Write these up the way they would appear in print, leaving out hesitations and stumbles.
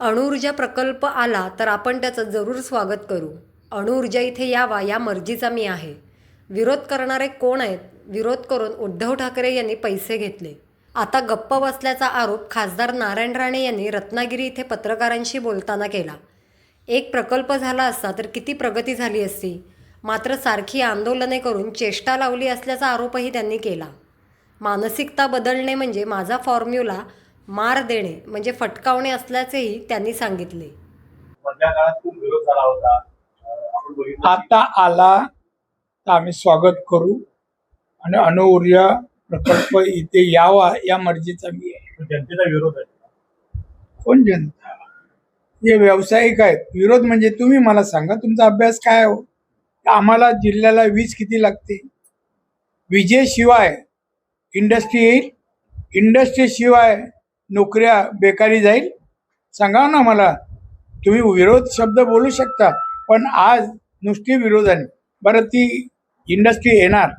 अणुऊर्जा प्रकल्प आला तर आपण त्याचं जरूर स्वागत करू. अणुऊर्जा इथे यावा या मर्जीचा मी आहे. विरोध करणारे कोण आहेत? विरोध करून उद्धव ठाकरे यांनी पैसे घेतले. आता गप्प बसल्याचा आरोप खासदार नारायण राणे यांनी रत्नागिरी इथे पत्रकारांशी बोलताना केला. एक प्रकल्प झाला असता तर किती प्रगती झाली असती. मात्र सारखी आंदोलने करून चेष्टा लावली असल्याचा आरोपही त्यांनी केला. मानसिकता बदलणे म्हणजे माझा फॉर्म्युला मार देणे म्हणजे फटकावणे असल्याचेही त्यांनी सांगितले. मधल्या काळात खूप विरोध झाला होता. आपण बघितलं आता आला तर आम्ही स्वागत करू आणि अणुऊर्जा प्रकल्प इथे यावा या मर्जीचा मी आहे. जनतेचा विरोध आहे. कोण जनता? जे व्यावसायिक आहेत. विरोध म्हणजे तुम्ही मला सांगा तुमचा अभ्यास काय हो? आम्हाला जिल्ह्याला वीज किती लागते? विजेशिवाय इंडस्ट्री येईल, इंडस्ट्रीशिवाय नोकऱ्या बेकारी जाईल. सांगा ना मला. तुम्ही विरोध शब्द बोलू शकता पण आज नुसती विरोधाने बरं ती इंडस्ट्री येणार,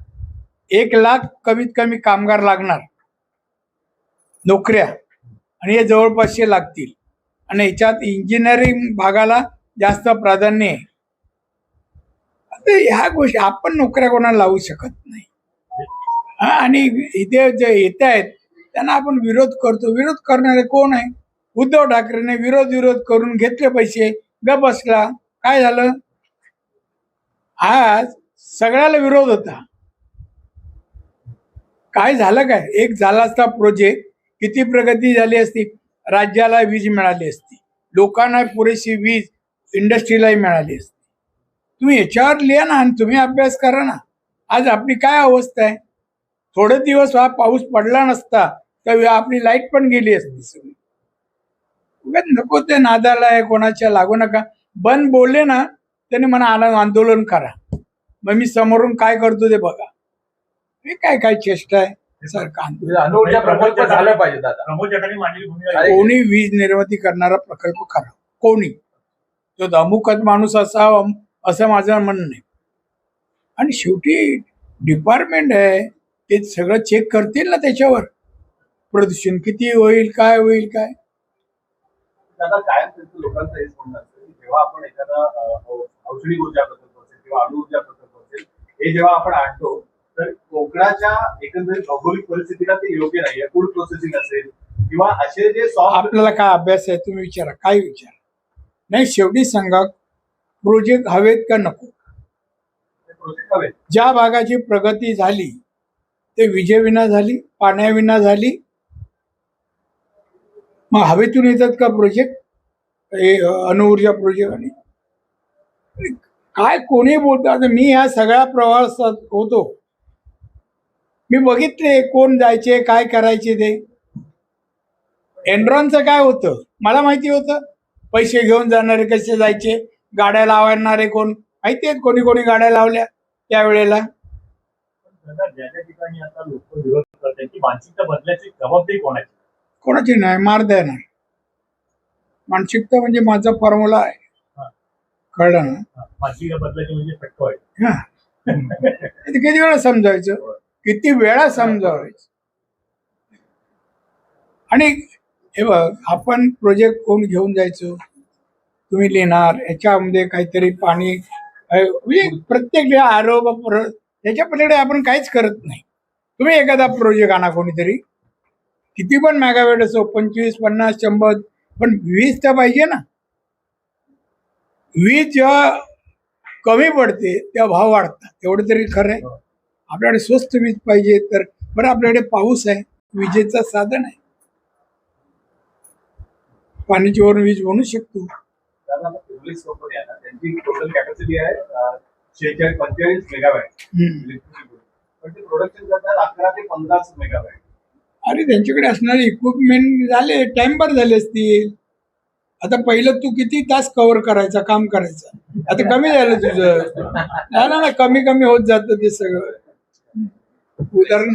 1,00,000 कमीत कमी कामगार लागणार, नोकऱ्या आणि हे जवळपासचे लागतील आणि याच्यात इंजिनिअरिंग भागाला जास्त प्राधान्य आहे. आता ह्या गोष्टी आपण नोकऱ्या कोणाला लावू शकत नाही. आणि इथे जे येत आहेत त्यांना आपण विरोध करतो. विरोध करणारे कोण आहे? उद्धव ठाकरेने विरोध करून घेतले पैसे, ग बसला. काय झालं? आज सगळ्याला विरोध होता. काय झालं? काय एक झाला असता प्रोजेक्ट, किती प्रगती झाली असती. राज्याला वीज मिळाली असती, लोकांना पुरेशी वीज इंडस्ट्रीलाही मिळाली असती. तुम्ही याच्यावर लिहा ना आणि तुम्ही अभ्यास करा ना. आज आपली काय अवस्था आहे? थोडे दिवस हा पाऊस पडला नसता तर आपली लाईट पण गेली असती सगळी. नको ते नादाला आहे, कोणाच्या लागू नका. बंद बोलले ना त्याने म्हणा आंदोलन करा. मग मी समोरून काय करतो ते बघा. हे काय काय चेष्टा आहे सरकार. अणुऊर्जा प्रकल्प झाला पाहिजे दादा. प्रमोद जठाणी मांडलेली भूमिका आहे. कोणी वीज निर्मिती करणारा प्रकल्प करा, कोणी तो अमुकच माणूस असावा असं माझं म्हणणं नाही. आणि शेवटी डिपार्टमेंट आहे, ते सगळं चेक करतील ना त्याच्यावर. प्रदूषण किती होईल, काय होईल, काय. दादा कायम लोकांचं हेच म्हणणं असतं की जेव्हा आपण एखादा औषधी ऊर्जा प्रकल्प असेल किंवा अणुऊर्जा प्रकल्प असेल हे जेव्हा आपण आणतो तर कोकणाच्या एकंदरीत भौगोलिक परिस्थितीला ते योग्य नाहीये. फूड प्रोसेसिंग असेल किंवा असे जे आपल्याला काय अभ्यास आहे तुम्ही विचारा, काय विचार नाही. शेवटी सांगा प्रोजेक्ट हवेत का नको? प्रोजेक्ट हवे. ज्या भागाची प्रगती झाली ते विजेविना झाली, पाण्याविना झाली. मग हवेतून येतात का प्रोजेक्ट? हे अणुऊर्जा प्रोजेक्ट. आणि काय कोणी बोलतात. मी ह्या सगळ्या प्रवासात होतो. मी बघितले कोण जायचे, काय करायचे. ते एनरॉनचं काय होतं मला माहिती होतं. पैसे घेऊन जाणारे कसे जायचे, गाड्या लावणारे कोण माहिती आहेत. कोणी कोणी गाड्या लावल्या त्यावेळेला. ज्या ज्या ठिकाणी आता लोक विरोध करतात त्यांची मानसिकता बदलायची जबाबदारी कोणाची? कोणाची नाही, मार देणार. मानसिकता म्हणजे माझा फॉर्म्युला आहे, कळलं ना. मानसिकता बदलायची म्हणजे फटकवायची. हा किती वेळा समजायचं, किती वेळा समजावायचं. आणि हे बघ, आपण प्रोजेक्ट कोण घेऊन जायचो, तुम्ही लिहिणार याच्यामध्ये काहीतरी पाणी म्हणजे प्रत्येक आरोप त्याच्या पलीकडे आपण काहीच करत नाही. तुम्ही एखादा प्रोजेक्ट आणा कोणीतरी, किती पण मेगावॅट असो, 25, 50, 100, पण वीज तर पाहिजे ना. वीज जेव्हा कमी पडते तेव्हा भाव वाढतात, एवढं तरी खरं आहे. आपल्याकडे स्वस्त वीज पाहिजे तर बरं आपल्याकडे पाऊस आहे, विजेचं साधन आहे, पाण्याची वरून वीज बनवू शकतो. पोलीस कंपनी आहे ना, त्यांची टोटल कॅपॅसिटी आहे 45 मेगावॅट इलेक्ट्रिसिटी, पण ते प्रोडक्शन करतात 11 ते 15 मेगावॅट. अरे त्यांच्याकडे असणारे इक्विपमेंट झाले, टाइमवर झाले असतील. आता पहिलं तू किती तास कव्हर करायचा, काम करायचं, आता कमी झालं तुझं. ना कमी कमी होत जातं ते सगळं. उदाहरण